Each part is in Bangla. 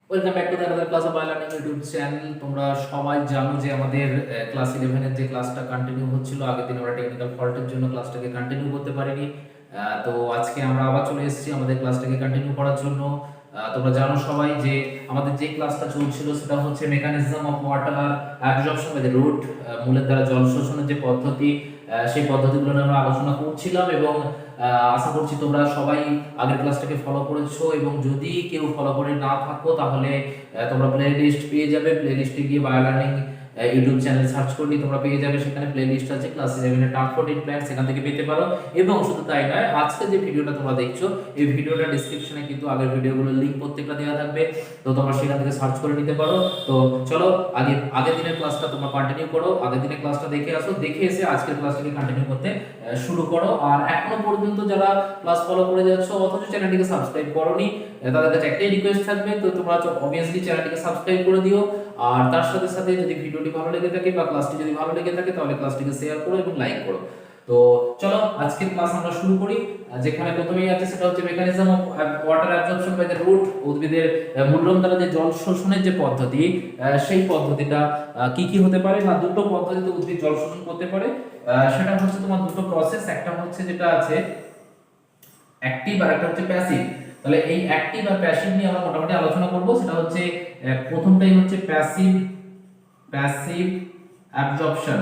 Welcome back to the another class of bio learning YouTube channel. তোমরা সবাই জানো যে আমাদের ক্লাস 11 এর যে ক্লাসটা কন্টিনিউ হচ্ছিল, আগের দিন আমরা টেকনিক্যাল ফল্টের জন্য ক্লাসটাকে কন্টিনিউ করতে পারিনি। তো আজকে আমরা আবার চলে এসেছি আমাদের ক্লাসটাকে কন্টিনিউ করার জন্য। তোমরা জানো সবাই যে আমাদের যে ক্লাসটা চলছিল সেটা হচ্ছে mechanism of water absorption by the root, মূলের দ্বারা জল শোষণের যে পদ্ধতি, সেই পদ্ধতিগুলো নিয়ে আমরা আলোচনা করছিলাম এবং আশা করছি তোমরা সবাই আগের ক্লাসটাকে ফলো করেছো, এবং যদি কেউ ফলো করে না থাকো তাহলে তোমরা প্লে লিস্ট পেয়ে যাবে। প্লে লিস্টে গিয়ে বায়োলার্নিং ইউটিউব চ্যানেল সার্চ করলেই তোমরা পেয়ে যাবে, সেখানে প্লে লিস্ট আছে ক্লাস 11 এর ট্রান্সপোর্ট প্ল্যান, সেখান থেকে পেতে পারো। এবং শুধু তাই নয়, আজকে যে ভিডিওটা তোমরা দেখছো এই ভিডিওটা ডেসক্রিপশনে কিন্তু আগের ভিডিওগুলোর লিংক প্রত্যেকটা দেওয়া থাকবে, তো তোমরা সেখান থেকে সার্চ করে নিতে পারো। তো চলো আগের দিনের ক্লাসটা তোমরা কন্টিনিউ করো, আগের দিনের ক্লাসটা দেখে আসো, দেখে এসে আজকের ক্লাসটাকে কন্টিনিউ করতে শুরু করো। আর এখনো পর্যন্ত যারা ক্লাস ফলো করে যাচ্ছ অথচ চ্যানেলটিকে সাবস্ক্রাইব করোনি, তাদের কাছে একটাই রিকোয়েস্ট থাকবে, তো তোমরা অবভিয়াসলি চ্যানেলটিকে সাবস্ক্রাইব করে দিও। আর তার সাথে সাথে যদি ভিডিওটি ভালো লেগে থাকে বা ক্লাসটি যদি ভালো লেগে থাকে তাহলে ক্লাসটিকে শেয়ার করো এবং লাইক করো। তো চলো আজকের ক্লাস আমরা শুরু করি। যেখানে প্রথমেই আছে সেটা হচ্ছে mechanism of water absorption by the root, উদ্ভিদের মূলরম দ্বারা যে জল শোষণের যে পদ্ধতি, সেই পদ্ধতিটা কি কি হতে পারে না, দুটো পদ্ধতিতে উদ্ভিদ জল শোষণ করতে পারে। সেটা হচ্ছে তোমার দুটো প্রসেস, একটা হচ্ছে যেটা আছে অ্যাক্টিভ আর একটা হচ্ছে প্যাসিভ। তাহলে এই অ্যাক্টিভ আর প্যাসিভ নিয়ে আমরা মোটামুটি আলোচনা করব। সেটা হচ্ছে প্রথমটাই হচ্ছে প্যাসিভ প্যাসিভ অ্যাবজর্পশন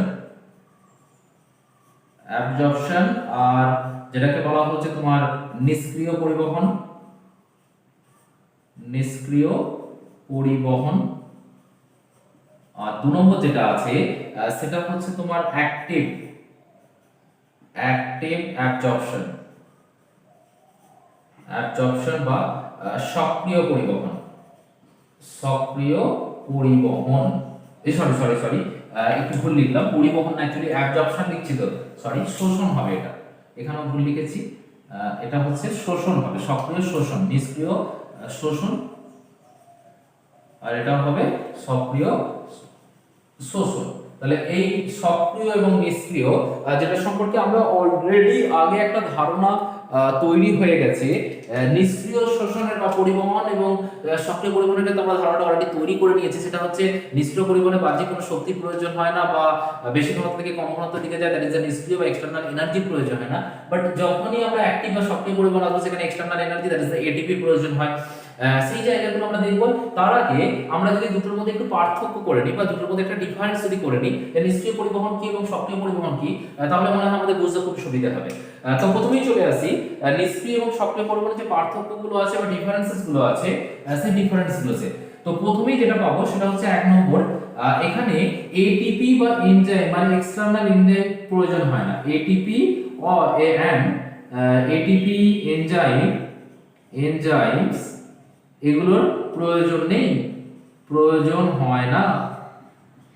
অ্যাবজর্পশন, আর যেটাকে বলা হচ্ছে তোমার নিষ্ক্রিয় পরিবহন নিষ্ক্রিয় পরিবহন। আর দু নম্বর যেটা আছে সেটা হচ্ছে তোমার অ্যাক্টিভ অ্যাক্টিভ অ্যাবজর্পশন অ্যাবজর্পশন বা সক্রিয় পরিবহন সক্রিয় পরিবহন। এই সরি সরি সরি একটু ভুল লিখলাম, পরিবহন না, অ্যাকচুয়ালি অ্যাবজর্পশন লিখছি, তো সরি, শোষণ হবে এটা, এখানেও ভুল লিখেছি। এটা হচ্ছে শোষণ হবে, সক্রিয় শোষণ, নিষ্ক্রিয় শোষণ, আর এটা হবে সক্রিয় শোষণ। তাহলে এই সক্রিয় এবং নিষ্ক্রিয় যেটা সম্পর্কে আমরা অলরেডি আগে একটা ধারণা তৈরি হয়ে গেছে। নিষ্ক্রিয় শোষণের বা পরিবহন এবং সক্রিয় পরিবহনের ক্ষেত্রে আমরা ধারণাটা অলরেডি তৈরি করে নিয়েছি। সেটা হচ্ছে নিষ্ক্রিয় পরিবহনে বাহ্যিক কোনো শক্তির প্রয়োজন হয় না, বা বেশি ঘনত্ব থেকে কম ঘনত্ব দিকে যায়, দ্যাট ইজ নিষ্ক্রিয় বা এক্সটার্নাল এনার্জি প্রয়োজন হয় না। বাট যখনই আমরা অ্যাক্টিভ বা সক্রিয় পরিবহন আসবো সেখানে external energy, that is ATP প্রয়োজন হয়। সেই জায়গাগুলো আমরা দেখব। তার আগে আমরা যদি দুটোর মধ্যে একটু পার্থক্য করে নিই বা দুটোর মধ্যে একটা ডিফারেন্স যদি করে নিই, নিষ্ক্রিয় পরিবহন কি এবং সক্রিয় পরিবহন কি, তাহলে মনে হয় আমাদের বুঝতে খুব সুবিধা হবে। তো প্রথমেই চলে আসি নিষ্ক্রিয় এবং সক্রিয় পরিবহনের যে পার্থক্যগুলো আছে বা ডিফারেন্সেস গুলো আছে, সেই ডিফারেন্স গুলোতে তো প্রথমেই যেটা পাবো সেটা হচ্ছে এক নম্বর, এখানে এটিপি বা এনজাইম মানে এক্সটার্নাল এনজাইম প্রয়োজন হয় না। এটিপি এন্ড এটিপি এনজাইমস এগুলোর প্রয়োজন নেই, প্রয়োজন হয় না।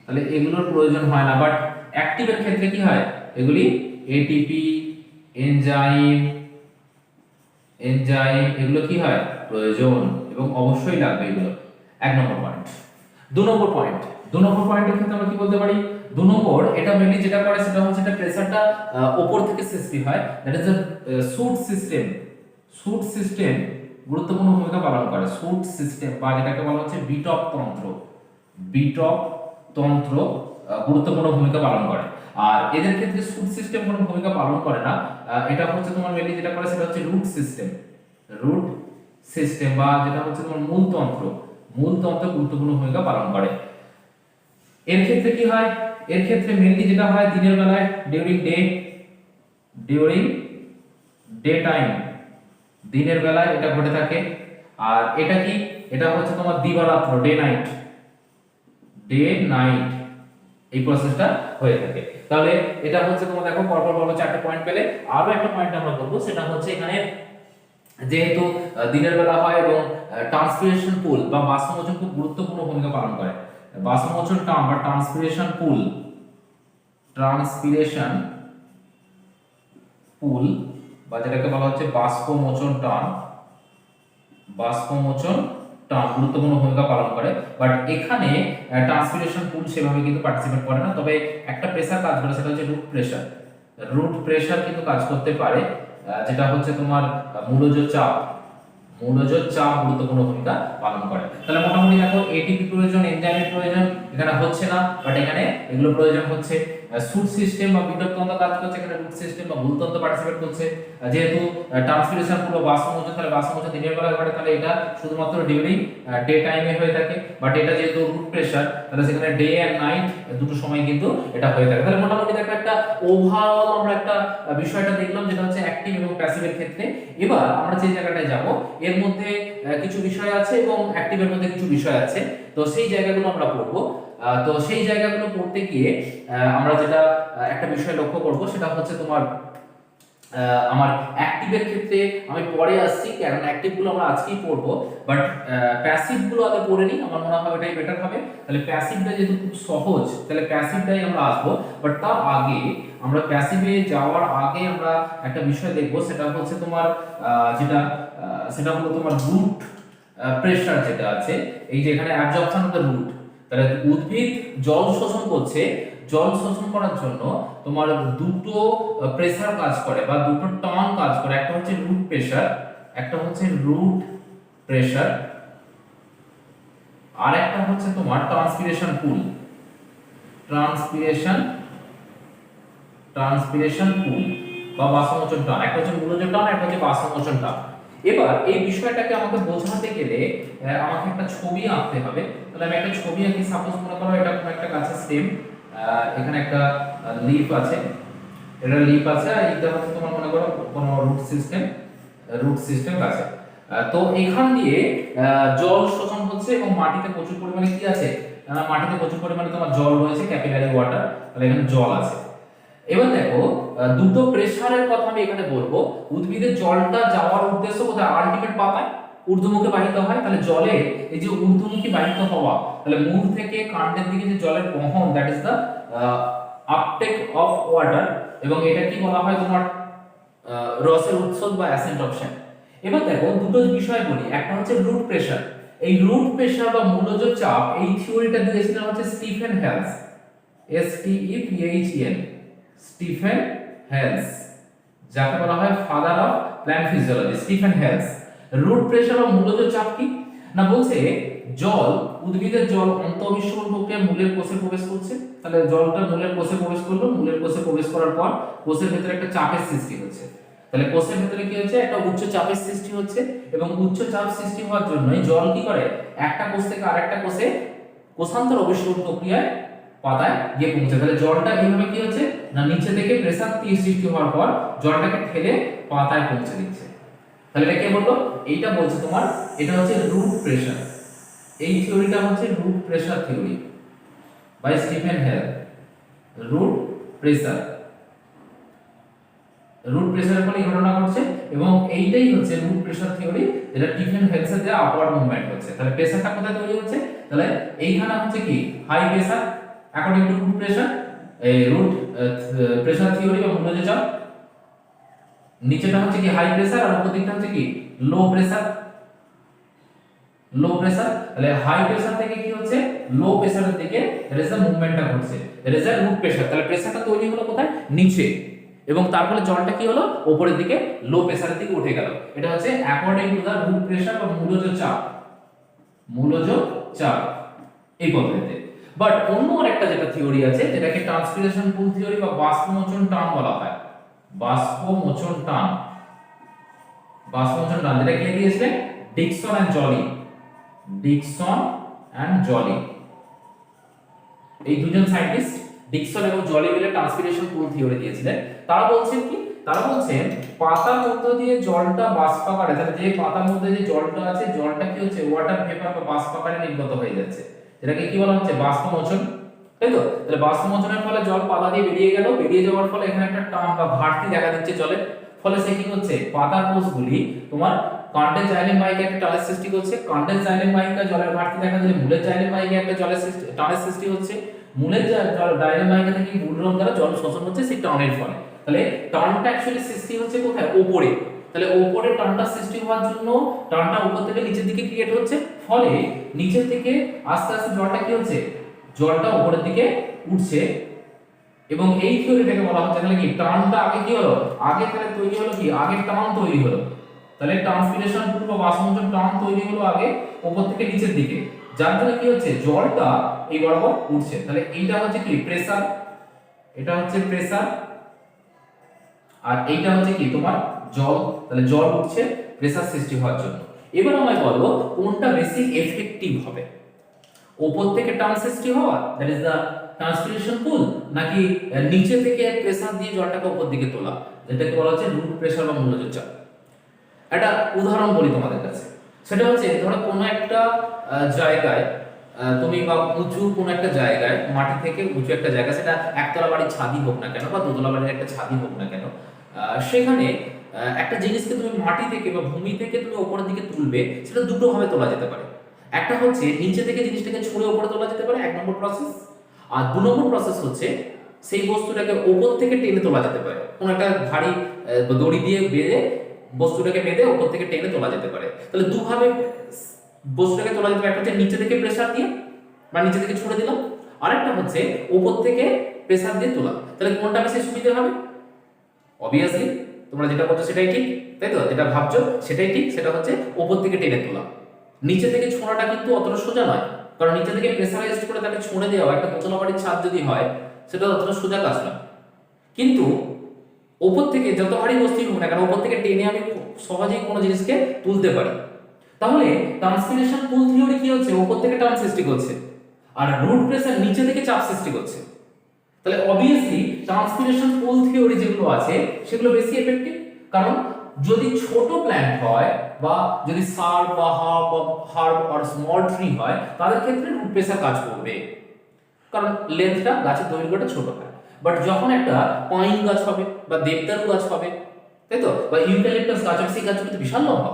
তাহলে এগুলোর প্রয়োজন হয় না, বাট অ্যাক্টিভের ক্ষেত্রে কি হয়, এগুলি এটিপি এনজাইম এগুলো কি হয়, প্রয়োজন এবং অবশ্যই লাগবে এগুলো। এক নম্বর পয়েন্ট। দু নম্বর পয়েন্টের ক্ষেত্রে আমরা কি বলতে পারি, দু নম্বর এটা মেইনলি যেটা করে সেটা হচ্ছে এটা প্রেসারটা উপর থেকে সৃষ্টি হয়, দ্যাট ইজ সুট সিস্টেম গুরুত্বপূর্ণ ভূমিকা পালন করে। সুট সিস্টেম বা যেটাকে বলা হচ্ছে বিটপ তন্ত্র গুরুত্বপূর্ণ ভূমিকা পালন করে। আর এদের ক্ষেত্রে সুট সিস্টেম কোনো ভূমিকা পালন করে না। এটা হচ্ছে তোমার মেইনলি যেটা করে সেটা হচ্ছে রুট সিস্টেম বা যেটা হচ্ছে তোমার মূলতন্ত্র গুরুত্বপূর্ণ ভূমিকা পালন করে। এর ক্ষেত্রে কি হয়, এর ক্ষেত্রে মেইনলি যেটা হয় দিনের বেলায় ডিউরিং ডে টাইম, দিনের বেলায় এটা ঘটে থাকে। আর এটা কি, এটা হচ্ছে তোমার দিবারাত্র, ডে নাইট এই প্রসেসটা হয়ে থাকে। তাহলে এটা হচ্ছে তোমার দেখো পরপর বলো চারটে পয়েন্ট পেলে। আরো একটা পয়েন্ট আমরা বলবো, সেটা হচ্ছে এখানে যেহেতু দিনের বেলা হয় এবং ট্রান্সপিরেশন পুল বা বাষ্পমোচন খুব গুরুত্বপূর্ণ ভূমিকা পালন করে। বাষ্পমোচন টার্ম বা ট্রান্সপিরেশন পুল বা যেটাকে বলা হচ্ছে বাষ্পমোচন টার্ম গুরুত্বপূর্ণ ভূমিকা পালন করে। বাট এখানে ট্রান্সপিরেশন পুল সেভাবে কিন্তু পার্টিসিপেট করে না, তবে একটা প্রেসার কাজ করে, সেটা হচ্ছে রুট প্রেসার কিন্তু কাজ করতে পারে, যেটা হচ্ছে তোমার মূলজ চাপ গুরুত্বপূর্ণ ভূমিকা পালন করে। তাহলে মোটামুটি দেখো এটিপি প্রয়োজন, এনজাইমের প্রয়োজন এখানে হচ্ছে না, বাট এখানে এগুলো প্রয়োজন হচ্ছে। সুট সিস্টেম বা বিটতন্ত্র কাজ করছে, এখানে রুট সিস্টেম বা মূলতন্ত্র পার্টিসিপেট করছে। যেহেতু ট্রান্সপিরেশন পুরো বাষ্পমোচন, তাহলে বাষ্পমোচন দিনের বেলা ঘটে, তাহলে এটা শুধুমাত্র ডিউরিং ডে টাইমে হয়ে থাকে। বাট এটা যেহেতু রুট প্রেসার, তাহলে সেখানে ডে এন্ড নাইট দুটো সময় কিন্তু এটা হয়ে থাকে। তাহলে মোটামুটি দেখো একটা ওভারঅল আমরা একটা বিষয়টা দেখলাম, যেটা হচ্ছে অ্যাক্টিভ এবং প্যাসিভের ক্ষেত্রে। এবার আমরা যে জায়গাটায় যাব, এর মধ্যে কিছু বিষয় আছে এবং অ্যাক্টিভের মধ্যে কিছু বিষয় আছে, তো সেই জায়গাগুলো আমরা পড়বো। তো সেই জায়গাগুলো পড়তে গিয়ে আমরা যেটা একটা বিষয় লক্ষ্য করব, সেটা হচ্ছে তোমার আমার অ্যাক্টিভের ক্ষেত্রে আমি পরে আসছি, কারণ অ্যাক্টিভ গুলো আমরা আজকেই পড়বো, বাট প্যাসিভ গুলো আগে পড়ে নিই, আমার মনে হয় এটাই বেটার হবে। তাহলে প্যাসিভটা যেহেতু খুব সহজ, তাহলে প্যাসিভটাই আমরা আসবো। বাট তার আগে আমরা প্যাসিভে যাওয়ার আগে আমরা একটা বিষয় দেখবো, সেটা হচ্ছে তোমার সেটা হলো তোমার রুট প্রেসার যেটা আছে, এই যে এখানে অ্যাবজর্পশন অফ দ্য রুট। তাহলে উদ্ভিদ জল শোষণ করছে, জল শোষণ করার জন্য তোমার দুটো প্রেসার কাজ করে বা দুটো টার্ন কাজ করে, একটা হচ্ছে রুট প্রেসার, একটা হচ্ছে রুট প্রেসার, আর একটা হচ্ছে তোমার ট্রান্সপিরেশন পুল। ট্রান্সপিরেশন পুল বা বাষ্পমোচন টার্ন, একটা হচ্ছে মূলজ টার্ন, একটা হচ্ছে বাষ্পমোচন টার্ন। এবার এই বিষয়টাকে আমাকে বোঝাতে গেলে আমাকে একটা ছবি আঁকতে হবে। তাহলে আমি একটা ছবি আঁকি। সাপোজ মনে করো এটা কোনো একটা গাছের স্টেম, এখানে একটা লিফ আছে, এটা লিফ আছে, আর এটা হচ্ছে তোমার মনে করো কোনো রুট সিস্টেম আছে। তো এখান দিয়ে জল শোষণ হচ্ছে এবং মাটিতে প্রচুর পরিমাণে কি আছে, মাটিতে প্রচুর পরিমাণে তোমার জল রয়েছে, ক্যাপিলারি ওয়াটার, তাহলে এখানে জল আছে। এবার দেখো দুটো প্রেসারের কথা আমি এখানে বলবো। উদ্ভিদের জলটা যাওয়ার উদ্দেশ্য কোথায়? আলটিমেট পাতায় ঊর্ধ্বমুখে বাহিত হয়। তাহলে জলে এই যে ঊর্ধ্বমুখী বাহিত হওয়া, তাহলে মূল থেকে কাণ্ডের দিকে যে জলের বহন, that is the uptake of water, এবং এটা কি বলা হয় তোমার রসের উৎস বা অ্যাসেন্ট অপশন। এবার দেখো দুটো বিষয় বলি, একটা হচ্ছে রুট প্রেসার। এই রুট প্রেসার বা মূলজ চাপ, এই থিওরিটা দিয়েছিলেন হচ্ছে Stephen Hales, STEPHEN, Stephen Hales, যাকে বলা হয় father of plant physiology, Stephen Hales. Root pressure বা মূলজ চাপ কি না, বলছে জল, উদ্ভিদের জল অন্তঃবিশ্বরণ প্রক্রিয়া মূলের কোষে প্রবেশ করছে। তাহলে জলটা মূলের কোষে প্রবেশ করলো, মূলের কোষে প্রবেশ করার পর কোষের ভেতরে একটা চাপের সৃষ্টি হচ্ছে। তাহলে কোষের ভেতরে কি হচ্ছে, একটা উচ্চ চাপের সৃষ্টি হচ্ছে, এবং উচ্চ চাপ সৃষ্টি হওয়ার জন্য জল কি করে, একটা কোষ থেকে আরেকটা কোষে কোষান্তর অবিশ্বরণ প্রক্রিয়ায় পাতায় গিয়ে পৌঁছে। তাহলে জলটা এইভাবে কি হচ্ছে না, নিচে থেকে প্রেসার সৃষ্টি হওয়ার পর জলটাকে ঠেলে পাতায় পৌঁছে দিচ্ছে। তাহলে এটা কে বললো? এইটা বলছে তোমার, এটা হচ্ছে রুট প্রেসার। এই থিওরিটা হচ্ছে root pressure theory by Stephen Hale. Root pressure, root প্রেসারের ফলে ঘটনা ঘটছে, এবং এইটাই হচ্ছে রুট প্রেসার থিওরি, যেটা স্টিফেন হেলসের যে আপওয়ার্ড মুভমেন্ট হচ্ছে। তাহলে প্রেসারটা কোথায় তৈরি হচ্ছে? তাহলে এইখানে হচ্ছে কি high pressure according to root pressure, এই রুট প্রেসার থিওরি বা মূলজ চাপ। নিচেটা হচ্ছে কি হাই প্রেসার, আর উপর দিকটা হচ্ছে কি লো প্রেসার। তাহলে হাই প্রেসার থেকে কি হচ্ছে, লো প্রেসারের দিকে দ্যাট ইজ দ্য মুভমেন্টটা ঘটছে, that is the root pressure. তাহলে প্রেসারটা তৈরি হলো কোথায়? নিচে, এবং তার ফলে জলটা কি হলো, উপরের দিকে লো প্রেসারের দিকে উঠে গেল। এটা হচ্ছে according to the root pressure বা মূলজ চাপ এই পদ্ধতিতে। বাট অন্য আরেকটা যেটা থিওরি আছে, যেটাকে ট্রান্সপিরেশন পুল থিওরি বা বাষ্পমোচন টান বলা হয়। বাষ্পমোচন টান, যেটা কে দিয়েছিলেন? Dixon and Joly. এই দুজন সায়েন্টিস্ট ডিকসন এবং জলি মিলে ট্রান্সপিরেশন পুল থিওরি দিয়েছিলেন। তারা বলছেন কি, তারা বলছেন পাতার মধ্য দিয়ে জলটা বাষ্পাকারে, তাহলে যে পাতার মধ্যে যে জলটা আছে, জলটা কি হচ্ছে ওয়াটার ভেপার বা বাষ্পাকারে নির্গত হয়ে যাচ্ছে, যেটাকে কি বলা হচ্ছে বাষ্পমোচন, তাই তো? তাহলে বাষ্পমোচনের ফলে জল পাতা দিয়ে বেরিয়ে গেল, বেরিয়ে যাওয়ার ফলে এখানে একটা টান বা ঘাটতি দেখা দিচ্ছে জলের, ফলে সে কি হচ্ছে, পাতার কোষগুলি তোমার কাণ্ডের জাইলেম বাহিকা একটা টানের সৃষ্টি করছে। কাণ্ডের জাইলেম বাহিকা জলের ঘাটতি দেখা দিলে মূলের জাইলেম বাহিকা একটা জলের টানের সৃষ্টি হচ্ছে। মূলের জাইলেম বাহিকা থেকে মূলরম দ্বারা জল শোষণ হচ্ছে সেই টানের ফলে। তাহলে টানটা অ্যাকচুয়ালি সৃষ্টি হচ্ছে কোথায়? উপরে। তাহলে উপরে টানটা সৃষ্টি হওয়ার জন্য টানটা উপর থেকে নিচের দিকে ক্রিয়েট হচ্ছে, ফলে নিচের থেকে আস্তে আস্তে জলটা কি হচ্ছে, জলটা উপরের দিকে উঠছে। এবং এই থিওরিটাকে বলা হচ্ছে তাহলে কি টানটা আগে কি হলো, আগে তাহলে তৈরি হলো কি, আগে টান তৈরি হলো। তাহলে ট্রান্সপিরেশন পুল বা বাষ্পমোচন টান তৈরি হলো আগে উপর থেকে নিচের দিকে, যার জন্য কি হচ্ছে জলটা এই বরাবর উঠছে। তাহলে এইটা হচ্ছে কি প্রেসার, এটা হচ্ছে প্রেসার, আর এইটা হচ্ছে কি তোমার জল। তাহলে জল উঠছে প্রেসার সৃষ্টি হওয়ার জন্য। এবার আমায় বলো কোনটা বেশি এফেক্টিভ হবে, উপর থেকে টান সৃষ্টি হওয়া দ্যাট ইজ দা ট্রান্সপিরেশন পুল, নাকি নিচে থেকে প্রেসার দিয়ে জলটাকে উপর দিকে তোলা যেটাকে বলা হচ্ছে রুট প্রেসার বা মূলজ চাপ। একটা উদাহরণ বলি তোমাদের কাছে, সেটা হচ্ছে ধরো কোনো একটা জায়গায় তুমি বা উঁচু কোনো একটা জায়গায়, মাটি থেকে উঁচু একটা জায়গা, সেটা একতলা বাড়ির ছাদই হোক না কেন বা দোতলা বাড়ির একটা ছাদই হোক না কেন, সেখানে একটা জিনিসকে তুমি মাটি থেকে বা ভূমি থেকে তুমি উপরের দিকে তুলবে, সেটা দুটো ভাবে তোলা যেতে পারে। একটা হচ্ছে নিচে থেকে জিনিসটাকে ছুঁড়ে উপরে তোলা যেতে পারে, 1 নম্বর প্রসেস। আর 2 নম্বর প্রসেস হচ্ছে সেই বস্তুটাকে উপর থেকে টেনে তোলা যেতে পারে, কোনো একটা ভারী দড়ি দিয়ে বেঁধে বস্তুটাকে বেঁধে উপর থেকে টেনে তোলা যেতে পারে। তাহলে দুভাবে বস্তুটাকে তোলা যেতে পারে, একটা হচ্ছে নিচে থেকে প্রেসার দিয়ে বা নিচে থেকে ছুঁড়ে দিলাম, আরেকটা হচ্ছে উপর থেকে প্রেসার দিয়ে তোলা। তাহলে কোনটা বেশি সুবিধা হবে? অবভিয়াসলি তোমরা যেটা বলছো সেটাই ঠিক, তাই তো? যেটা ভাবছো সেটাই ঠিক, সেটা হচ্ছে উপর থেকে টেনে তোলা। নিচে থেকে ছোঁড়াটা কিন্তু অতটা সোজা নয়, কারণ নিচে থেকে প্রেসারাইজড করে তাকে ছুঁড়ে দেওয়া একটা দোতলা বাড়ির ছাদ যদি হয়, সেটা অতটা সোজা কাজ নয়। কিন্তু উপর থেকে যত ভারী বস্তু হোক না কেন, উপর থেকে টেনে আমি সহজেই কোনো জিনিসকে তুলতে পারি। তাহলে ট্রান্সপিরেশন পুল থিওরি কি হচ্ছে? উপর থেকে টান সৃষ্টি করছে, আর রুট প্রেসার নিচে থেকে চাপ সৃষ্টি করছে। তাহলে অবভিয়াসলি ট্রান্সপিরেশন পুল থিওরি যেগুলো আছে সেগুলো বেশি এফেক্টিভ। কারণ যদি ছোট প্ল্যান্ট হয় বা যদি সার্ভ বা হার্ব আর স্মল ট্রি হয়, তাদের ক্ষেত্রে রুট প্রেসার কাজ করবে, কারণ লেন্থটা গাছের দৈর্ঘ্যটা ছোট হয়। বাট যখন একটা পাইন গাছ হবে বা দেবদারু গাছ হবে, তাই তো, বা ইউক্যালিপটাস গাছ হবে, সেই গাছগুলো তো বিশাল লম্বা,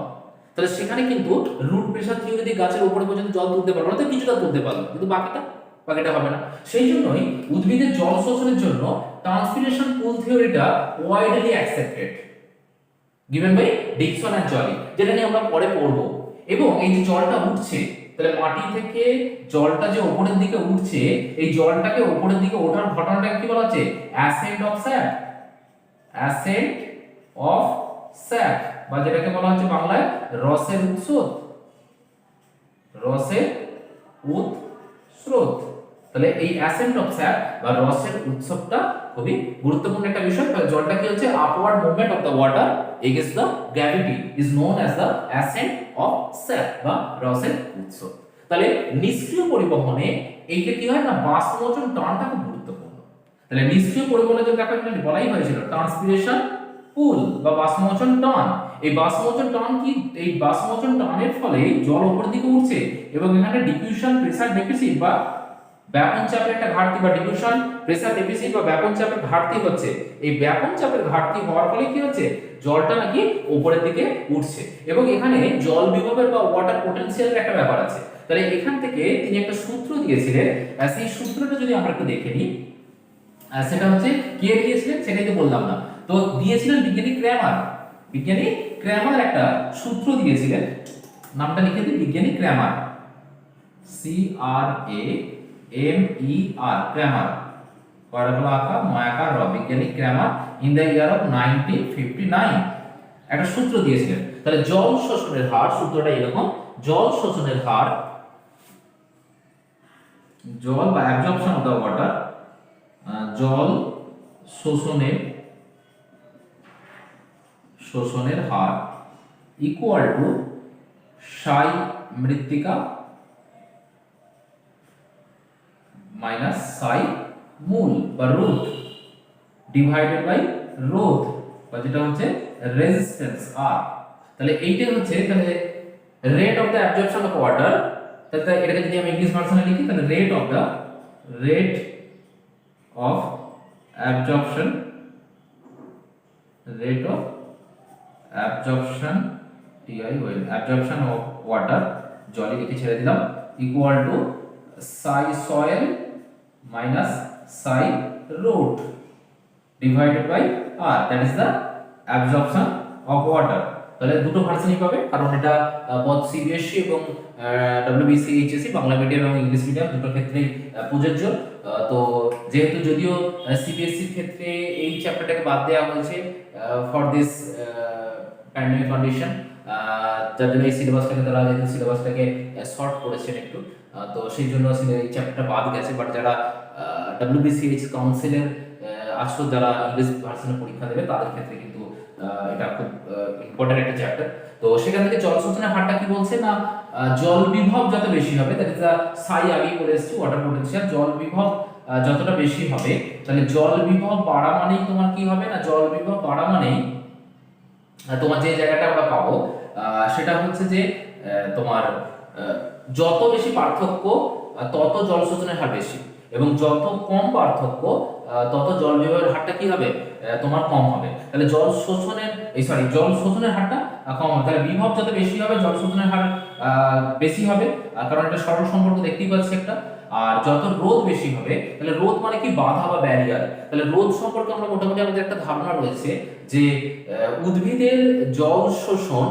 তাহলে সেখানে কিন্তু রুট প্রেসার থিওরি দিয়ে গাছের উপরে পর্যন্ত জল তুলতে পারবো না, তো কিছুটা তুলতে পারলো, কিন্তু বাকিটা হবে না। সেই জন্যই উদ্ভিদের জল শোষণের জন্য ট্রান্সপিরেশন পুল থিওরিটা widely accepted, given by Dixon and Joly, যেটা নিয়ে আমরা পরে পড়বো। এবং এই যে জলটা উঠছে, তাহলে মাটি থেকে জলটা যে উপরের দিকে উঠছে, এই জলটাকে উপরের দিকে ওঠার ঘটনাটাকে কি বলা হচ্ছে? Accent of sap, accent of sap, বা যেটাকে বলা হচ্ছে বাংলায় রসের উৎস, রসের উৎস্রোত। তাহলে এই অ্যাসেন্ট অফ স্যাপ বা রসের উৎসবটা খুবই গুরুত্বপূর্ণ একটা বিষয়। জলটা কি হচ্ছে? Upward movement of the water against the gravity is known as the accent of sap বা রসের উৎস। তাহলে নিষ্ক্রিয় পরিবহনে এইটা কি হয় না, বাষ্পমোচন টানটা খুব গুরুত্বপূর্ণ। তাহলে নিষ্ক্রিয় পরিবহনের জন্য আপনাকে বলাই হয়েছিল ট্রান্সপিরেশন পুল বা বাষ্পমোচন টান। এই বাষ্পমোচন টান কি? এই বাষ্পমোচন টানের ফলে জল উপরের দিকে উঠছে এবং এখানে ডিফিউশন প্রেসার ডেফিসিট বা ব্যাপন চাপের একটা ঘাটতি বা ডিফিউশন প্রেসার ডেফিসিট বা ব্যাপন চাপের ঘাটতি হচ্ছে। এই ব্যাপন চাপের ঘাটতি হওয়ার ফলে কি হচ্ছে? জলটা নাকি উপরের দিকে উঠছে। এবং এখানে জল বিভবের বা ওয়াটার পটেনশিয়ালের একটা ব্যাপার আছে। তাহলে এখান থেকে তিনি একটা সূত্র দিয়েছিলেন, সেই সূত্রটা যদি আমরা একটু দেখে নিই, সেটা হচ্ছে কে দিয়েছিলেন সেটাই তো বললাম না, তো দিয়েছিলেন বিজ্ঞানী ক্র্যামার। বিজ্ঞানী ক্র্যামার একটা সূত্র দিয়েছিলেন, নামটা লিখে দিই, বিজ্ঞানী ক্র্যামার, CRAMER, ক্র্যামার, পরবলা আকার ময়াকার র, বিজ্ঞানী Kramer in the year of 1959 একটা সূত্র দিয়েছিলেন। তাহলে জল শোষণের হার, সূত্রটা এরকম, জল শোষণের হার, জল বা অ্যাবজর্পশন অফ দ্য ওয়াটার, জল শোষণের হার ইকুয়াল টু সাই মৃত্তিকা মাইনাস সাই মূল বা রুট ডিভাইডেড বাই রোধ, বা যেটা হচ্ছে রেজিস্ট্যান্স আর। তাহলে এইটা হচ্ছে তাহলে rate of the absorption of water. তাহলে এটাকে যদি আমি ইংলিশ ভার্সনে লিখি, তাহলে rate of absorption, rate of absorption absorption of water, জলে লিখে ছেড়ে দিলাম, equal to psi soil minus psi root divided by R, that is the absorption of water. তাহলে দুটো ভার্সনই পাবে, কারণ এটা both CBSE এবং WBC HSC বাংলা মিডিয়াম এবং ইংলিশ মিডিয়াম দুটো ক্ষেত্রেই প্রযোজ্য। তো যেহেতু যদিও CBSE ক্ষেত্রে এই চ্যাপ্টারটাকে বাদ দেওয়া হয়েছে ফর দিস প্যান্ডেমিক কন্ডিশন, যার জন্য এই সিলেবাসটাকে তারা যেহেতু সিলেবাসটাকে শর্ট করেছেন একটু, তো সেই জন্য এই চ্যাপ্টারটা বাদ গেছে। বাট যারা WBCH কাউন্সিলের আসলে যারা ইংলিশ ভার্সনে পরীক্ষা দেবে তাদের ক্ষেত্রে কিন্তু এটা খুব ইম্পর্টেন্ট একটা চ্যাপ্টার। তো সেখান থেকে জল শোষণের হারটা কি বলছে না, জল বিভব যত বেশি হবে, দ্যাট ইজ সাই আগেই বলে এসেছি, ওয়াটার পোটেনশিয়াল, জল বিভব যতটা বেশি হবে, তাহলে জল বিভব বাড়া মানেই তোমার কি হবে না, জল বিভব বাড়া মানেই তোমার যে জায়গাটা আমরা পাবো সেটা হচ্ছে যে তোমার যত বেশি পার্থক্য তত জল শোষণের হার বেশি, এবং যত কম পার্থক্য তত জল বিভবের হারটা কি হবে, তোমার কম হবে। তাহলে জল শোষণের হারটা কম হবে, তাহলে বিভব যত বেশি হবে জল শোষণের হার বেশি হবে, কারণ এটা সরল সম্পর্ক দেখতেই পাচ্ছি একটা। আর যত রোধ বেশি হবে, তাহলে রোধ মানে কি, বাধা বা ব্যারিয়ার। তাহলে রোধ সম্পর্কে আমরা মোটামুটি আমাদের একটা ধারণা রয়েছে যে উদ্ভিদের জল শোষণ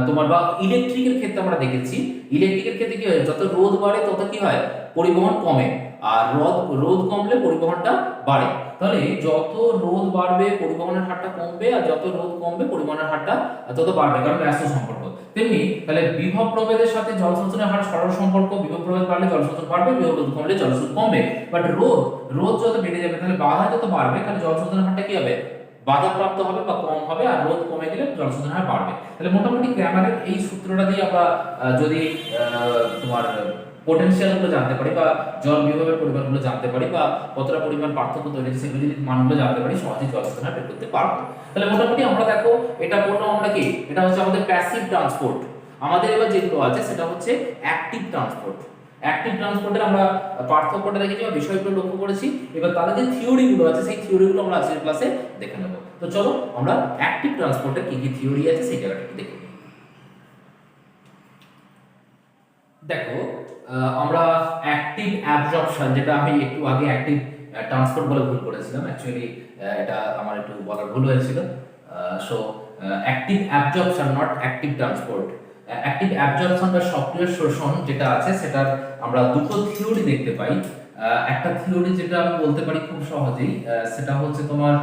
তোমার বা ইলেকট্রিকের ক্ষেত্রে আমরা দেখেছি, ইলেকট্রিকের ক্ষেত্রে কি হয়, যত রোধ বাড়ে তত কি হয়, পরিবহন কমে, আর রোধ কমলে পরিবহনটা বাড়ে। তাহলে যত রোধ বাড়বে পরিবহনের হারটা কমবে, আর যত রোধ কমবে পরিবহনের হারটা তত বাড়বে, কারণ ব্যস্ত সম্পর্ক। তেমনি তাহলে বিভব প্রভেদের সাথে জল শোষণের হার সরল সম্পর্ক, বিভব প্রভেদ বাড়লে জল শোষণ বাড়বে, বিভব রোধ কমলে জল শোষণ কমবে। বাট রোধ যত বেড়ে যাবে, তাহলে বাধা যত বাড়বে, তাহলে জল শোষণের হারটা কি হবে, বাধাপ্রাপ্ত হবে বা কম হবে, আর রোধ কমে গেলে জল শোষণের হার বাড়বে। তাহলে মোটামুটি ক্র্যামারের এই সূত্রটা দিয়ে আমরা যদি তোমার পোটেনশিয়াল গুলো জানতে পারি, বা জল বিভবের পরিমাণগুলো জানতে পারি, বা কতটা পরিমাণ পার্থক্য তৈরি হচ্ছে সেগুলো যদি মানগুলো জানতে পারি, সহজেই জল শোষণ বের করতে পারবো। তাহলে মোটামুটি আমরা দেখো এটা বললাম আমরা কি, এটা হচ্ছে আমাদের প্যাসিভ ট্রান্সপোর্ট। আমাদের এবার যেগুলো আছে সেটা হচ্ছে অ্যাক্টিভ ট্রান্সপোর্ট। অ্যাক্টিভ ট্রান্সপোর্টের আমরা পার্থক্যটা দেখেছি বা বিষয়গুলো লক্ষ্য করেছি। এবার তাদের যে থিওরিগুলো আছে সেই থিওরিগুলো আমরা আজকের ক্লাসে দেখে নেব। তো চলো আমরা অ্যাক্টিভ ট্রান্সপোর্টের কি কি থিওরি আছে সেই জায়গাটা একটু দেখে নিই। দেখো আমরা অ্যাক্টিভ অ্যাবজর্পশন, যেটা আমি একটু আগে অ্যাক্টিভ ট্রান্সপোর্ট বলে ভুল করেছিলাম, অ্যাকচুয়ালি এটা আমার একটু বলার ভুল হয়েছিল। So active absorption not active transport. Active absorption বা সক্রিয় শোষণ যেটা আছে সেটার আমরা দুটো থিওরি দেখতে পাই। একটা থিওরি যেটা আমি বলতে পারি খুব সহজেই, সেটা হচ্ছে তোমার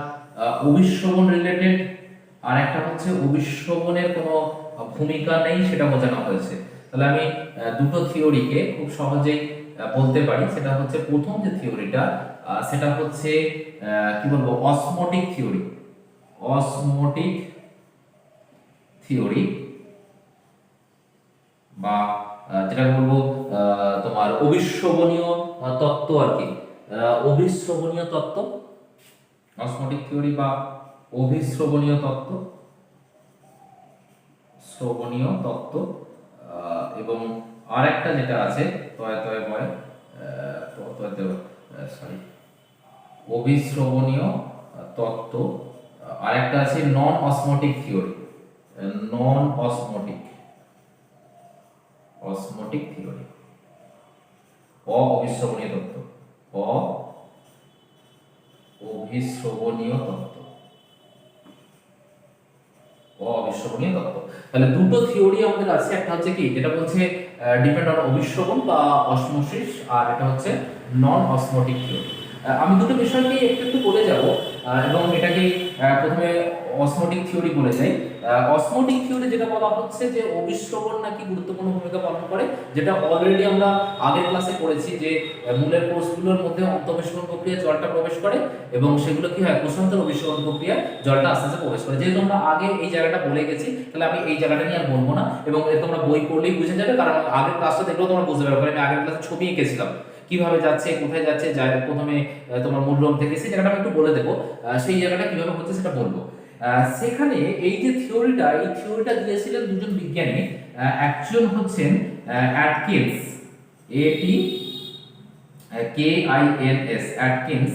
অভিশ্রবণ রিলেটেড, আর একটা হচ্ছে অভিশ্রবণের কোনো ভূমিকা নেই সেটা বোঝানো হয়েছে। তাহলে আমি দুটো থিওরিকে খুব সহজেই বলতে পারি। সেটা হচ্ছে প্রথম যে থিওরিটা, সেটা হচ্ছে কি বলবো, অসমোটিক থিওরি। অসমোটিক থিওরি বা যেটা বলবো তোমার অভিশ্রবণীয় তত্ত্ব আর কি, অভিশ্রবণীয় তত্ত্ব, অসমোটিক থিওরি বা অভিশ্রবণীয় তত্ত্ব, শ্রবণীয় তত্ত্ব। এবং আরেকটা যেটা আছে অভিশ্রবণীয় তত্ত্ব, আরেকটা আছে নন অসমোটিক থিওরি, নন অসমোটিক থিওরি, অভিশ্রবণীয় তত্ত্ব, অভিশ্রবণীয় তত্ত্ব, অভিশ্রবণীয় তত্ত্ব। তাহলে দুটো থিওরি আমাদের আছে, একটা হচ্ছে কি যেটা বলছে ডিপেন্ড অন অভিশ্রবণ বা অসমোসিস, আর এটা হচ্ছে নন অসমোটিক থিওরি। আমি দুটো বিষয়কে একটু একটু বলে যাব, এবং এটাকে প্রথমে অসমোটিক থিওরি বলে যাই। অসমোটিক থিওরি যেটা বলা হচ্ছে যে অভিশ্রবণ নাকি গুরুত্বপূর্ণ ভূমিকা পালন করে, যেটা অলরেডি আমরা আগের ক্লাসে পড়েছি যে মূলের কোষগুলোর মধ্যে অন্তঃবিশ্রবণ প্রক্রিয়া জলটা প্রবেশ করে, এবং সেগুলো কি হয়, কোষান্তর অভিশ্রবণ প্রক্রিয়া জলটা আস্তে আস্তে প্রবেশ করে। যেহেতু আমরা আগে এই জায়গাটা বলে গেছি, তাহলে আমি এই জায়গাটা নিয়ে আর বলবো না, এবং তোমরা বই পড়লেই বুঝে যাবে, কারণ আগের ক্লাসটা দেখলেও তোমরা বুঝতে পারবে। আমি আগের ক্লাসে ছবি এঁকেছিলাম কিভাবে যাচ্ছে, কোথায় যাচ্ছে, প্রথমে তোমার মূলরম থেকে, সেই জায়গাটা আমি একটু বলে দেবো, সেই জায়গাটা কিভাবে হচ্ছে সেটা বলবো। সেখানে এই যে থিওরিটা, এই থিওরিটা দিয়েছিলেন দুজন বিজ্ঞানী। একজন হচ্ছেন Atkins, ATKINS, Atkins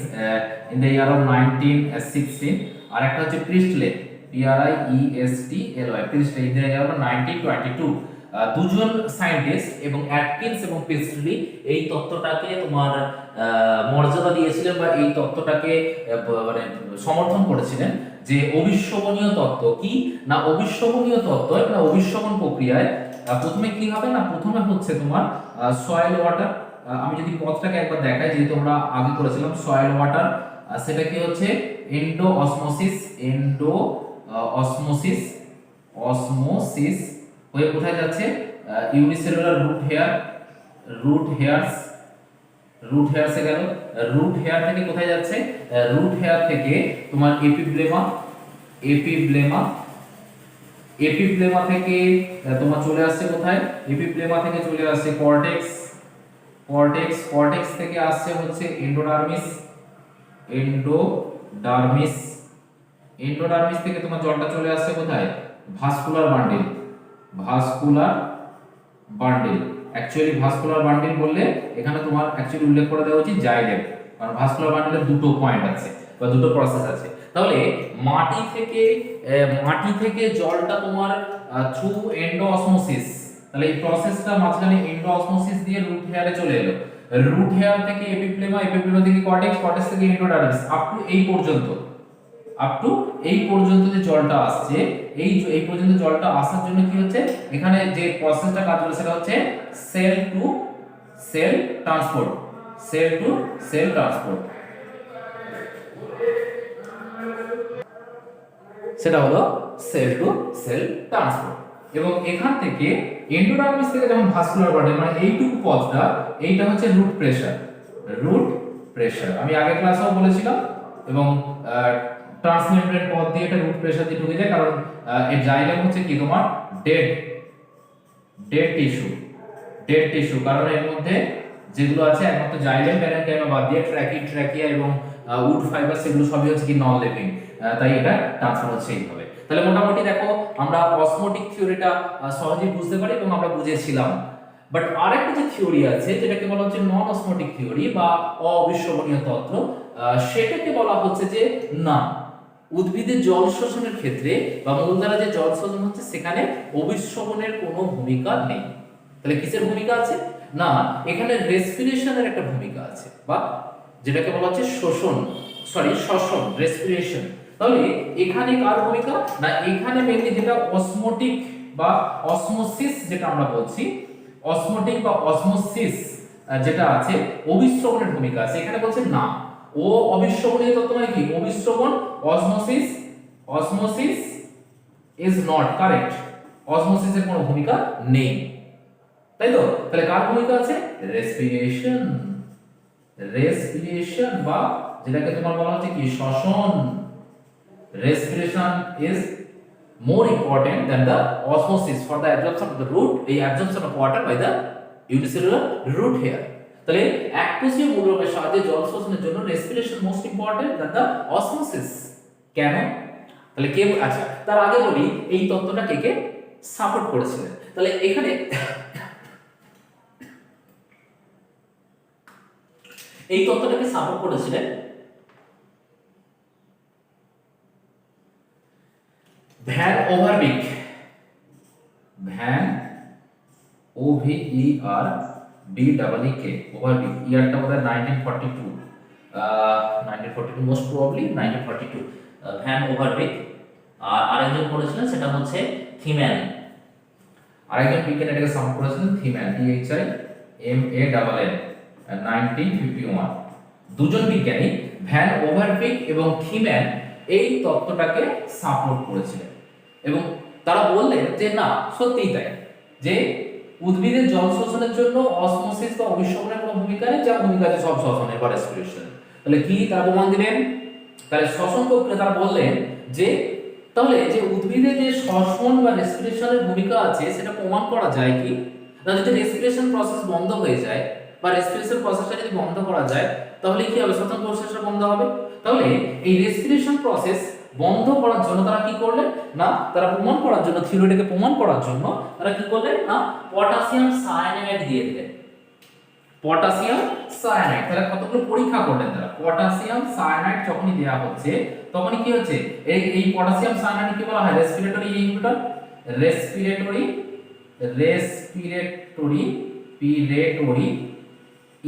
in the year of 1916, আর একটা হচ্ছে Priestley, PRIESTLY, Priestley in the year of 1922। দুজন সায়েন্টিস্ট, এবং অ্যাটকিন্স এবং প্রিস্টলি এই তত্ত্বটাকে তোমার মর্যাদা দিয়েছিলেন, বা এই তত্ত্বটাকে মানে সমর্থন করেছিলেন যে অভিশ্রবণীয় তত্ত্ব কি না, অভিশ্রবণীয় তত্ত্ব না, অভিশ্রবণ প্রক্রিয়ায় প্রথমে কি হবে না, প্রথমে হচ্ছে তোমার সয়েল ওয়াটার। আমি যদি পথটাকে একবার দেখাই, যেহেতু আমরা আগে করেছিলাম সয়েল ওয়াটার, সেটা কি হচ্ছে অসমোসিস হয়ে কোথায় যাচ্ছে? ইউনিসেলুলার রুট হেয়ারস রুট হেয়ারসে গেল। রুট হেয়ার থেকে কোথায় যাচ্ছে? রুট হেয়ার থেকে তোমার এপিব্লেমা এপিব্লেমা থেকে তোমার চলে আসছে কোথায়? এপিব্লেমা থেকে চলে আসছে কর্টেক্স থেকে আসছে হচ্ছে এন্ডোডার্মিস এন্ডোডার্মিস থেকে তোমার জলটা চলে আসছে কোথায়? Vascular bundle actually vascular bundle বললে এখানে তোমার অ্যাকচুয়ালি উল্লেখ করে দেওয়া উচিত জাইলেম, কারণ ভাস্কুলার বান্ডিলের দুটো পয়েন্ট আছে বা দুটো প্রসেস আছে। তাহলে মাটি থেকে জলটা তোমার থ্রু এন্ডোঅসমোসিস, তাহলে এই প্রসেসটা মাঝখানে এন্ডোঅসমোসিস দিয়ে রুট হেয়ারে চলে এলো। রুট হেয়ার থেকে এপিপ্লেমা থেকে কর্টেক্স থেকে এন্ডোডার্মিস আপ টু এই পর্যন্ত যে জলটা আসছে, এই পর্যন্ত জলটা আসার জন্য কি হচ্ছে? এখানে যে প্রসেসটা কাজ করে সেটা হচ্ছে সেল টু সেল ট্রান্সপোর্ট সেটা হলো সেল টু সেল ট্রান্সপোর্ট। এবং এখান থেকে এন্ডোডার্মিস থেকে যখন ভাস্কুলার বান্ডেল, মানে এইটুকু পথটা, এইটা হচ্ছে রুট প্রেসার আমি আগের ক্লাসেও বলেছিলাম। এবং ট্রান্সমেমব্রেন পথ দিয়ে এটা রুট প্রেসার দিয়ে ঢুকে যায়, কারণ এর জাইলেম হচ্ছে কি তোমার ডেড টিস্যু, কারণ এর মধ্যে যেগুলো আছে একমাত্র জাইলেম প্যারেনকাইমা বাদ দিয়ে ট্র্যাকিয়া এবং উড ফাইবার সেগুলো সবই হচ্ছে কি নন লিভিং, তাই এটা ট্রান্সফার হচ্ছে এইভাবে। তাহলে মোটামুটি দেখো আমরা অসমোটিক থিওরিটা সহজেই বুঝতে পারি এবং আমরা বুঝেছিলাম। বাট আরেকটা যে থিওরি আছে যেটাকে বলা হচ্ছে নন অসমোটিক থিওরি বা অবিশ্রবণীয় তত্ত্ব, সেটাকে বলা হচ্ছে যে না, উদ্ভিদের জল শোষণের ক্ষেত্রে বা মূল দ্বারা যে জল শোষণ হচ্ছে সেখানে অবিশ্রবণের কোনো ভূমিকা নেই। তাহলে কিসের ভূমিকা আছে? না, এখানে রেসপিরেশনের একটা ভূমিকা আছে, বা যেটাকে বলা হচ্ছে শ্বসন রেসপিরেশন। তাহলে এখানে কার ভূমিকা? না, এখানে মেইনলি যেটা অসমোটিক বা অসমোসিস যেটা আমরা বলছি, অসমোটিক বা অসমোসিস যেটা আছে, অবিশ্রবণের ভূমিকা আছে। এখানে বলছে না, ও অবিশ্রবণীয় তত্ত্ব মানে কি? অবিশ্রবণ, অসমোসিস ইজ নট কারেক্ট, অসমোসিসের কোনো ভূমিকা নেই, তাই তো? তাহলে কার ভূমিকা আছে? রেসপিরেশন বা যেটাকে তোমার বলা হচ্ছে কি শ্বসন। respiration is more important than the osmosis for the absorption of the root, এই absorption of water by the unicellular root hair। তাহলে এককোষীয় মূলকের সাহায্যে জল শোষণের জন্য respiration most important than the osmosis. কেন? তাহলে কে, আচ্ছা তার আগে বলি এই তত্ত্বটা কে সাপোর্ট করেছিলেন। তাহলে এখানে এই তত্ত্বটাকে সাপোর্ট করেছিলেন ভ্যান ওভারবিক, ওভারবিক, ইয়ারটা বোধহয় 1942 মোস্ট প্রবাবলি 1942, ভ্যান ওভারবিক। আর আরেকজন করেছিলেন সেটা হচ্ছে থিম্যান, আরেকজন বিজ্ঞানী এটাকে সাপোর্ট করেছিলেন থিম্যান, THIMANN, 1951। দুজন বিজ্ঞানী ভ্যান ওভারবিক এবং থিম্যান এই তত্ত্বটাকে সাপোর্ট করেছিলেন এবং তারা বললেন যে না, সত্যিই তাই, যে উদ্ভিদের জল শোষণের জন্য অসমোসিস বা অবিশ্রবণের কোনো ভূমিকা নেই, যা ভূমিকা আছে সব শ্বসনের বা রেসপিরেশন। তাহলে কি তারা প্রমাণ দিলেন? তাহলে শ্বসন প্রক্রিয়া তারা বললেন যে তাহলে যে উদ্ভিদে যে শ্বসন বা রেসপিরেশনের ভূমিকা আছে সেটা প্রমাণ করা যায় কি? না, যদি রেসপিরেশন প্রসেস বন্ধ হয়ে যায় বা রেসপিরেশন প্রসেসটা যদি বন্ধ করা যায় তাহলে কি হবে? শ্বসন প্রসেসটা বন্ধ হবে। তাহলে এই রেসপিরেশন প্রসেস বন্ধ করার জন্য তারা কি করলেন? না, তারা প্রমাণ করার জন্য, থিওরিটাকে প্রমাণ করার জন্য তারা কি করলেন? না, পটাশিয়াম সায়ানাইড দিয়ে দিলেন। পটাশিয়াম সায়ানাইড, তারা কতগুলো পরীক্ষা করলেন তারা। পটাশিয়াম সায়ানাইড যখনই দেয়া হচ্ছে তখনই কি হচ্ছে? এই পটাশিয়াম সায়ানাইড কি বলা হয়? Respiratory inhibitor, respiratory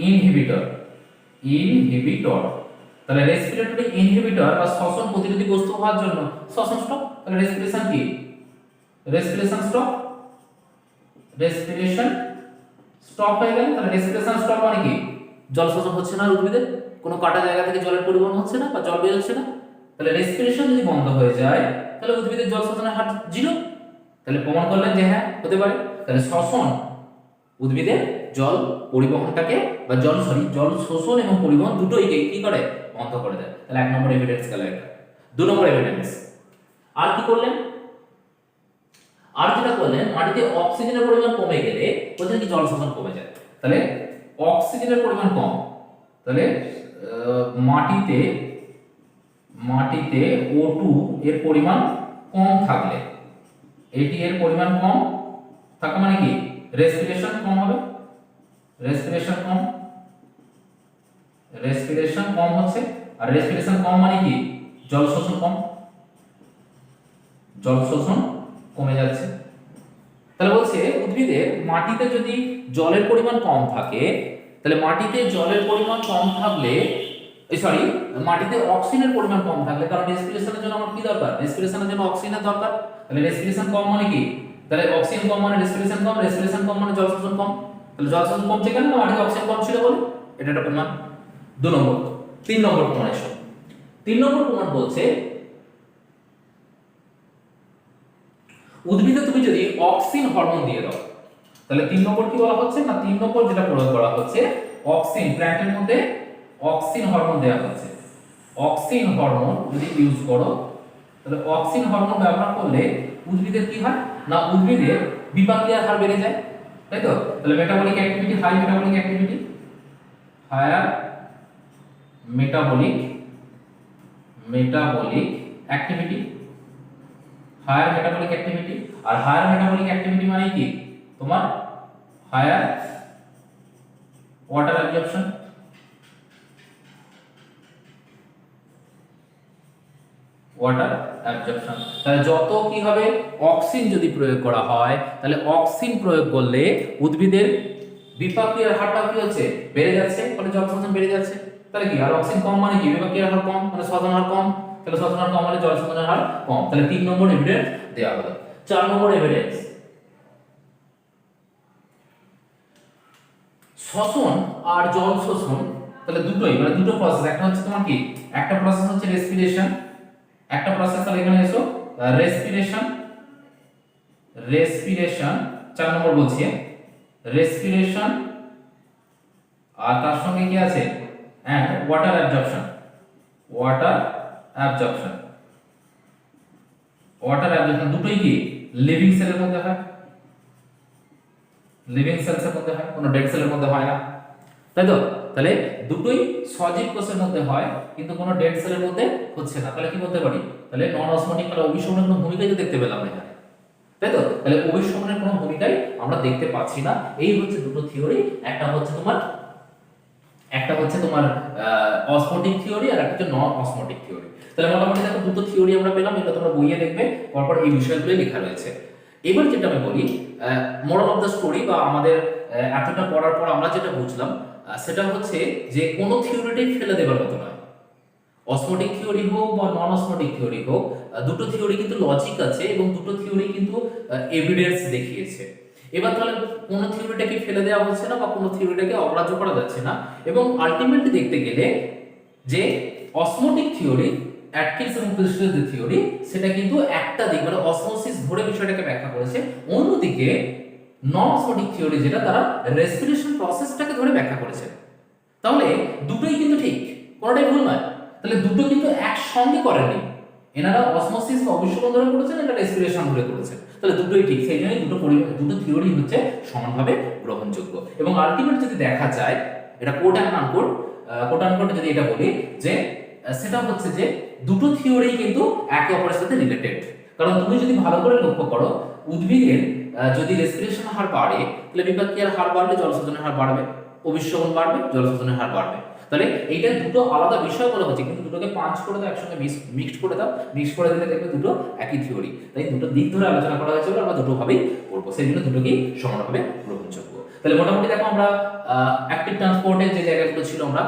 inhibitor. তাহলে রেসপিরেটরি ইনহিবিটর বা শ্বসন প্রতিরোধী বস্তু হওয়ার জন্য শ্বসন স্টপ। তাহলে রেসপিরেশন কি? রেসপিরেশন স্টপ হয়ে গেল। তাহলে রেসপিরেশন স্টপ মানে কি? জল শোষণ হচ্ছে না, উদ্ভিদের কোনো কাটা জায়গা থেকে জলের পরিবহন হচ্ছে না বা জল বের হচ্ছে না। তাহলে রেসপিরেশন যদি বন্ধ হয়ে যায় তাহলে উদ্ভিদের জল শোষণের হার জিরো। তাহলে প্রমাণ করলেন যে হ্যাঁ হতে পারে। তাহলে শ্বসন উদ্ভিদের জল পরিবহনটাকে বা জল শোষণ এবং পরিবহন দুটোই কি করে বন্ধ করে দেয়। তাহলে 1 নম্বর এভিডেন্স গেল এটা। 2 নম্বর এভিডেন্স আর কি করলেন, আর যেটা করলেন মাটিতে অক্সিজেনের পরিমাণ কমে গেলে বলছেন কি জল শোষণ কমে যায়। তাহলে অক্সিজেনের পরিমাণ কম, তাহলে মাটিতে O2 এর পরিমাণ কম থাকলে, এটি এর পরিমাণ কম থাকা মানে কি রেসপিরেশন কম হবে, রেসপিরেশন কম হচ্ছে। আর রেসপিরেশন কম মানে কি জল শোষণ কম, জল শোষণ কমে যাচ্ছে। তাহলে বলছে উদ্ভিদের মাটিতে যদি জলের পরিমাণ কম থাকে, তাহলে মাটিতে জলের পরিমাণ কম থাকলে মাটিতে অক্সিজেনের পরিমাণ কম থাকলে, কারণ রেসপিরেশনের জন্য আমার কি দরকার, রেসপিরেশনের জন্য অক্সিজেনের দরকার। তাহলে রেসপিরেশন কম মানে কি, তাহলে অক্সিজেন কম মানে রেসপিরেশন কম, রেসপিরেশন কম মানে জল শোষণ কম। তাহলে জল শোষণ কমছে কেন, মাটিতে অক্সিজেন কম ছিল বলে, এটা একটা প্রমাণ। 2 নম্বর। 3 নম্বর প্রমাণ এসো। 3 নম্বর প্রমাণ বলছে উদ্ভিদে তুমি যদি অক্সিন হরমোন দিয়ে দাও, তাহলে 3 নম্বর কি বলা হচ্ছে না, 3 নম্বর যেটা প্রয়োগ করা হচ্ছে অক্সিন, প্ল্যান্টের মধ্যে অক্সিন হরমোন দেওয়া হচ্ছে। অক্সিন হরমোন যদি ইউজ করো, তাহলে অক্সিন হরমোন ব্যবহার করলে উদ্ভিদের কি হয় না, উদ্ভিদের বিপাকীয়ার হার বেড়ে যায়, তাই তো। তাহলে metabolic activity, high metabolic activity, higher metabolic activity, higher metabolic activity. আর হায়ার মেটাবলিক অ্যাক্টিভিটি মানে কি তোমার হায়ার ওয়াটার অ্যাবজর্পশন, তাহলে যত কি হবে অক্সিন যদি প্রয়োগ করা হয়, তাহলে অক্সিন প্রয়োগ করলে উদ্ভিদের বিপাকীয়ার হারটা কি হচ্ছে বেড়ে যাচ্ছে, ফলে জল শোষণ বেড়ে যাচ্ছে। তাহলে কি, আর অক্সিন কম মানে কি বিপাকীয়ার হার কম, মানে শোষণ হার কম, তাহলে শোষণ হার কম মানে জল শোষণের হার কম। তাহলে 3 নম্বর এভিডেন্স দেওয়া হলো। 4 নম্বর এভিডেন্স, শ্বসন আর জল শোষণ, তাহলে দুটোই মানে দুটো প্রসেস। একটা হচ্ছে তোমার কি, একটা প্রসেস হচ্ছে রেসপিরেশন, একটা প্রসেস, তাহলে এখানে এসো রেসপিরেশন 4 নম্বর বলছি, রেসপিরেশন আর তার সঙ্গে কি আছে এন্ড ওয়াটার অ্যাবজর্পশন, দুটোই কি লিভিং সেলের মধ্যে হয়, লিভিং সেলসের মধ্যে হয়, কোনো ডেড সেলের মধ্যে হয় না, তাই তো। তাহলে দুটোই সজীব কোষের মধ্যে হয়, কিন্তু কোনো ডেড সেলের মধ্যে হচ্ছে না। তাহলে কি বলতে পারি, তাহলে নন অসমোটিক বা অভিশমনের কোনো ভূমিকাই তো দেখতে পেলাম না এখানে, তাই তো। তাহলে অভিশমনের কোনো ভূমিকাই আমরা দেখতে পাচ্ছি না। এই হচ্ছে দুটো থিওরি, একটা হচ্ছে তোমার অসমোটিক থিওরি আর একটা হচ্ছে নন অসমোটিক থিওরি। তাহলে মোটামুটি দেখো দুটো থিওরি আমরা পেলাম, এটা তোমরা বইয়ে দেখবে, পরপর এই বিষয়গুলো লেখা রয়েছে। এবার যেটা আমি বলি মোরাল অফ দ্য স্টোরি, বা আমাদের এতটা পড়ার পর আমরা যেটা বুঝলাম সেটা হচ্ছে যে কোনো থিওরিটাই ফেলে দেবার মতো নয়। অসমোটিক থিওরি হোক বা নন অসমোটিক থিওরি হোক, দুটো থিওরি কিন্তু লজিক আছে এবং দুটো থিওরি কিন্তু এভিডেন্স দেখিয়েছে। এবার তাহলে কোনো থিওরিটাকে ফেলে দেওয়া হচ্ছে না বা কোনো থিওরিটাকে অগ্রাহ্য করা যাচ্ছে না। এবং আলটিমেটলি দেখতে গেলে যে অসমোটিক থিওরি, অ্যাটকিনস এবং প্রিস্টলের যে থিওরি, সেটা কিন্তু একটা দিক মানে অসমোসিস ধরে বিষয়টাকে ব্যাখ্যা করেছে। অন্যদিকে নন অসমোটিক থিওরি যেটা, তারা রেসপিরেশন প্রসেসটাকে ধরে ব্যাখ্যা করেছে। তাহলে দুটোই কিন্তু ঠিক, কোনোটাই ভুল নয়। তাহলে দুটো কিন্তু একসঙ্গে করেনি, এনারা অসমোসিস বা অভিশমন ধরে করেছেন, এটা রেসপিরেশন ধরে করেছেন। তাহলে দুটোই ঠিক, সেই জন্যই দুটো থিওরি হচ্ছে সমানভাবে গ্রহণযোগ্য। এবং আলটিমেট যদি দেখা যায়, এটা কোট অ্যান্ড আনকোট যদি এটা বলি যে সেটা হচ্ছে যে দুটো থিওরি কিন্তু একে অপরের সাথে রিলেটেড। কারণ তুমি যদি ভালো করে লক্ষ্য করো, উদ্ভিদের যদি রেসপিরেশন হার বাড়ে, তাহলে বিপাকীয়ার হার বাড়লে জলশোষণের হার বাড়বে, অভিশমন বাড়বে, জলশোষণের হার বাড়বে। তাহলে এইটা দুটো আলাদা বিষয় বলা হচ্ছে, কিন্তু দুটোকে পাঞ্চ করে দাও, একসঙ্গে মিক্সড করে দাও, মিক্স করে দিলে দেখবে দুটো একই থিওরি। তাই দুটো দিক ধরে আলোচনা করা হয়েছে, আমরা দুটো ভাবেই পড়বো, সেই জন্য দুটোকেই সমানভাবে গ্রহণযোগ্য। তাহলে মোটামুটি দেখো আমরা অ্যাক্টিভ ট্রান্সপোর্টের যে জায়গাগুলো ছিল আমরা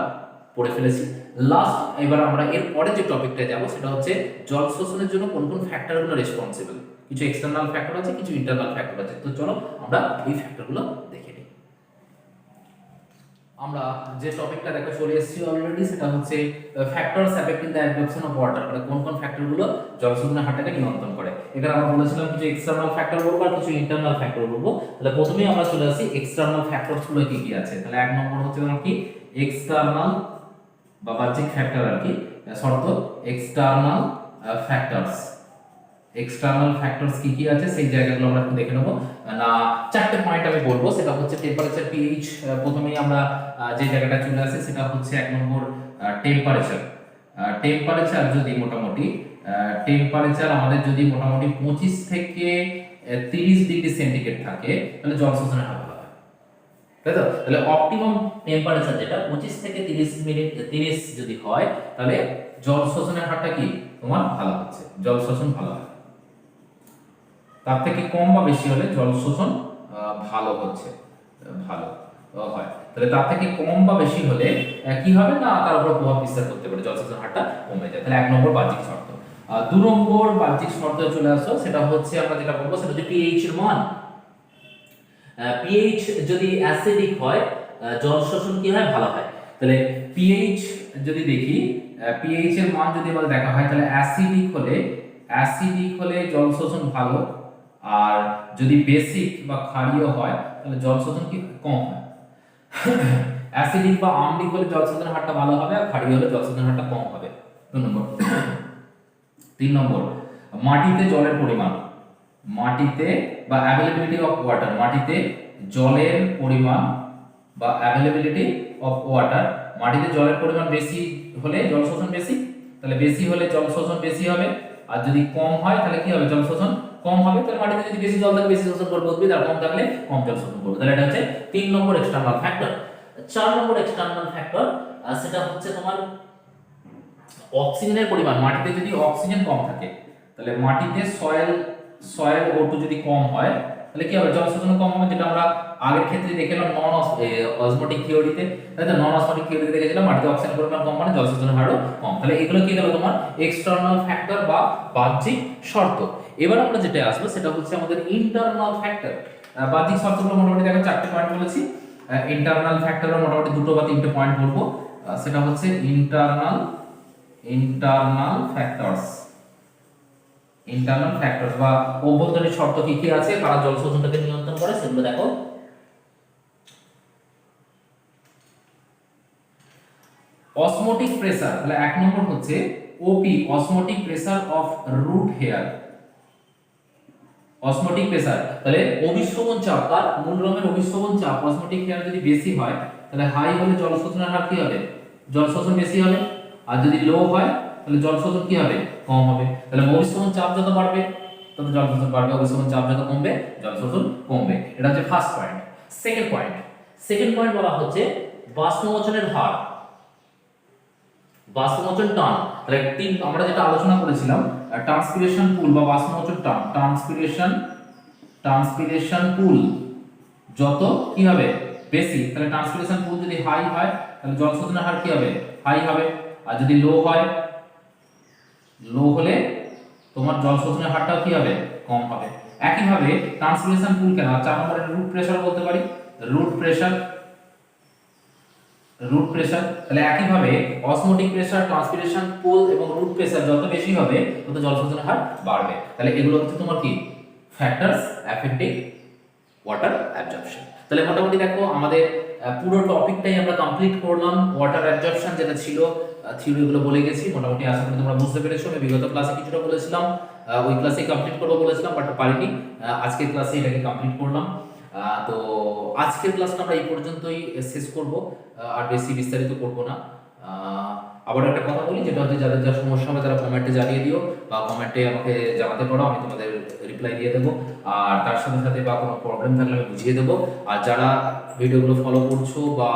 পড়ে ফেলেছি। লাস্ট এবার আমরা এর পরে যে টপিকটা যাব সেটা হচ্ছে জল শোষণের জন্য কোন কোন ফ্যাক্টরগুলো রেসপন্সিবল। কিছু এক্সটার্নাল ফ্যাক্টর আছে, কিছু ইন্টারনাল ফ্যাক্টর আছে। তো চলো আমরা এই ফ্যাক্টরগুলো দেখে নিই। আমরা যে টপিকটা দেখা চলে এসেছি অলরেডি, সেটা হচ্ছে factors affecting the absorption of water, মানে কোন কোন ফ্যাক্টরগুলো জলশোধনের হারটাকে নিয়ন্ত্রণ করে। এখানে আমরা বলেছিলাম কিছু এক্সটার্নাল ফ্যাক্টর বলবো আর কিছু ইন্টারনাল ফ্যাক্টর বলবো। তাহলে প্রথমেই আমরা চলে আসি এক্সটার্নাল ফ্যাক্টরস গুলো কি কি আছে। তাহলে এক নম্বর হচ্ছে তোমার কি এক্সটার্নাল বা বাহ্যিক ফ্যাক্টর আর কি, শর্ত এক্সটার্নাল ফ্যাক্টরস। এক্সটার্নাল ফ্যাক্টরস কি কি আছে সেই জায়গাগুলো আমরা একটু দেখে নেব। না, চারটে পয়েন্ট আমি বলবো, সেটা হচ্ছে টেম্পারেচার, পিএইচ। প্রথমেই আমরা যে জায়গাটা চলে আসে সেটা হচ্ছে এক নম্বর টেম্পারেচার। টেম্পারেচার যদি মোটামুটি টেম্পারেচার আমাদের যদি মোটামুটি 25 থেকে 30 ডিগ্রি সেন্টিগ্রেড থাকে তাহলে জল শোষণের হার ভালো হয়, তাই তো? তাহলে অপটিমাম টেম্পারেচার যেটা 25 থেকে 30 যদি হয় তাহলে জল শোষণের হারটা কি তোমার ভালো হচ্ছে, জল শোষণ ভালো হয়। তার থেকে কম বা বেশি হলে জল শোষণ ভালো হচ্ছে, ভালো হয়। তাহলে তার থেকে কম বা বেশি হলে কি হবে না, তার উপর প্রভাব বিস্তার করতে পারে, জল শোষণ হারটা কমে যায়। তাহলে এক নম্বর বাহ্যিক শর্ত। দু নম্বর বাহ্যিক শর্তে চলে আসো, সেটা হচ্ছে আমরা যেটা বলবো সেটা হচ্ছে পিএইচ এর মান। পিএইচ যদি অ্যাসিডিক হয় জল শোষণ কি হয়, ভালো হয়। তাহলে পিএইচ যদি দেখি, পিএইচ এর মান যদি আমাদের দেখা হয় তাহলে অ্যাসিডিক হলে জল শোষণ ভালো, আর যদি বেসিক বা ক্ষারীয় হয় তাহলে জল শোষণ কি কম হয়। অ্যাসিডিক বা আম্লিক হলে জল শোষণের হারটা ভালো হবে, আর ক্ষারীয় হলে জল শোষণের হারটা কম হবে। 2 নম্বর। 3 নম্বর মাটিতে জলের পরিমাণ। মাটিতে বা অ্যাভেলেবিলিটি অফ ওয়াটার, মাটিতে জলের পরিমাণ বা অ্যাভেলেবিলিটি অফ ওয়াটার। মাটিতে জলের পরিমাণ বেশি হলে জল শোষণ বেশি, তাহলে বেশি হলে জল শোষণ বেশি হবে, আর যদি কম হয় তাহলে কি হবে, জল শোষণ কম হবে। তাহলে মাটিতে যদি বেশি জল থাকে বেশি শোষণ করবে উদ্ভিদ, আর কম থাকলে কম জল শোষণ করবে। তাহলে এটা হচ্ছে 3 নম্বর এক্সটার্নাল ফ্যাক্টর। 4 নম্বর এক্সটার্নাল ফ্যাক্টর, সেটা হচ্ছে তোমার অক্সিজেনের পরিমাণ। মাটিতে যদি অক্সিজেন কম থাকে তাহলে মাটিতে সয়েল O2 যদি কম হয় তাহলে কি হবে, জল শোষণ কম হবে, যেটা আমরা আগের ক্ষেত্রে দেখলাম নন অসমোটিক থিওরিতে, তাই তো? নন অসমোটিক থিওরিতে দেখেছিলাম মাটিতে অক্সিজেনের পরিমাণ কম মানে জল শোষণের হারও কম। তাহলে এগুলো কি গেল তোমার এক্সটার্নাল ফ্যাক্টর বা বাহ্যিক শর্ত। এবার আমরা যেটা আসবো সেটা হচ্ছে আমাদের ইন্টারনাল ফ্যাক্টর। বাহ্যিক শর্তগুলো মোটামুটি দেখো 4টে পয়েন্ট বলেছি, ইন্টারনাল ফ্যাক্টরও মোটামুটি 2টো বা 3টে পয়েন্ট বলবো। সেটা হচ্ছে ইন্টারনাল ফ্যাক্টরস বা অভ্যন্তরীণ শর্ত কি কি আছে, কারা জল শোষণটাকে নিয়ন্ত্রণ করে সেগুলো দেখো। অসমোটিক প্রেসার, তাহলে এক নম্বর হচ্ছে OP, osmotic pressure of root hair. Osmotic pressure তাহলে অভিশ্রবণ চাপ, তার মূল রঙের অভিশ্রবণ চাপ অসমোটিক হেয়ার যদি বেশি হয় তাহলে হাই হলে জল শোষণের হার কি হবে, জল শোষণ বেশি হবে, আর যদি লো হয় তাহলে জল শোষণ কি হবে, কম হবে। তাহলে অভিশ্রবণ চাপ যত বাড়বে তত জল শোষণ বাড়বে, অভিশ্রবণ চাপ যত কমবে জল শোষণ কমবে। এটা হচ্ছে ফার্স্ট পয়েন্ট। সেকেন্ড পয়েন্ট বলা হচ্ছে বাষ্পমোচনের হার, বাষ্পমোচন টান। তাহলে আমরা যেটা আলোচনা করেছিলাম ট্রান্সপিরেশন পুল বা বাষ্পমোচন টান, ট্রান্সপিরেশন পুল যত কি হবে বেশি, তাহলে ট্রান্সপিরেশন পুল যদি হাই হয় তাহলে জল শোষণের হার কি হবে, হাই হবে, আর যদি লো হয়, লো হলে তোমার জল শোষণের হারটাও কি হবে, কম হবে। একইভাবে ট্রান্সপিরেশন পুল কেন, 4 নম্বরের রুট প্রেসার বলতে পারি, রুট প্রেসার। তাহলে একইভাবে অসমোটিক প্রেসার, ট্রান্সপিরেশন পুল এবং রুট প্রেসার যত বেশি হবে তত জল শোষণের হার বাড়বে। তাহলে এগুলো হচ্ছে তোমার কি ফ্যাক্টরস অ্যাফেক্টিং ওয়াটার অ্যাবজর্পশন। তাহলে মোটামুটি দেখো আমাদের পুরো টপিকটাই আমরা কমপ্লিট করলাম। ওয়াটার অ্যাবজর্পশন যেটা ছিল থিওরিগুলো বলে গেছি, মোটামুটি আশা করি তোমরা বুঝতে পেরেছো। আমি বিগত ক্লাসে কিছুটা বলেছিলাম, ওই ক্লাসে কমপ্লিট করবো বলেছিলাম বাট পারিনি, আজকের ক্লাসে এটাকে কমপ্লিট করলাম। তো আজকের ক্লাসটা আমরা এই পর্যন্তই শেষ করব, আর বেশি বিস্তারিত করব না। আবার একটা কথা বলি, যেটা হচ্ছে যাদের যা সমস্যা হবে তারা কমেন্টে জানিয়ে দিও, বা কমেন্টে আমাকে জানাতে পারো, আমি তোমাদের রিপ্লাই দিয়ে দেবো। আর তার সাথে সাথে বা কোনো প্রবলেম থাকলে আমি বুঝিয়ে দেবো। আর যারা ভিডিওগুলো ফলো করছো বা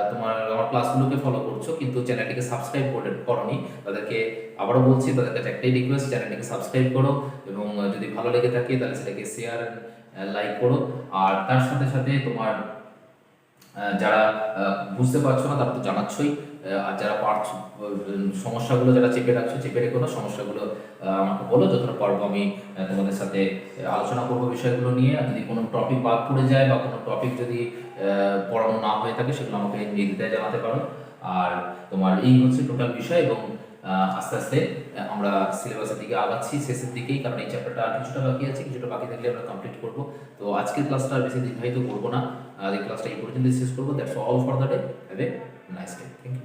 তোমার আমার ক্লাসগুলোকে ফলো করছো কিন্তু চ্যানেলটিকে সাবস্ক্রাইব করোনি, তাদেরকে আবারও বলছি, তাদের কাছে একটাই রিকোয়েস্ট, চ্যানেলটিকে সাবস্ক্রাইব করো এবং যদি ভালো লেগে থাকে তাহলে সেটাকে শেয়ার লাইক করো। আর তার সাথে সাথে তোমার যারা বুঝতে পারছো না তারা তো জানাচ্ছই, আর যারা পারছো সমস্যাগুলো যারা চেপে রাখছো, চেপে রেখো না, সমস্যাগুলো আমাকে বলো, যতটা পারবো আমি তোমাদের সাথে আলোচনা করবো বিষয়গুলো নিয়ে। আর যদি কোনো টপিক বাদ পড়ে যায় বা কোনো টপিক যদি পড়ানো না হয়ে থাকে সেগুলো আমাকে নির্দ্বিধায় জানাতে পারো। আর তোমার এই হচ্ছে টোটাল বিষয়, এবং আস্তে আস্তে আমরা সিলেবাসের দিকে আগাচ্ছি, শেষের দিকেই, কারণ এই চ্যাপ্টারটা আর কিছুটা বাকি আছে, কিছুটা বাকি থাকলে আমরা কমপ্লিট করবো। তো আজকের ক্লাসটা আর বেশি দীর্ঘায়িত করবো না, এই ক্লাসটা এই পর্যন্ত শেষ করবো। That's all for the day. Have a nice day. Thank you.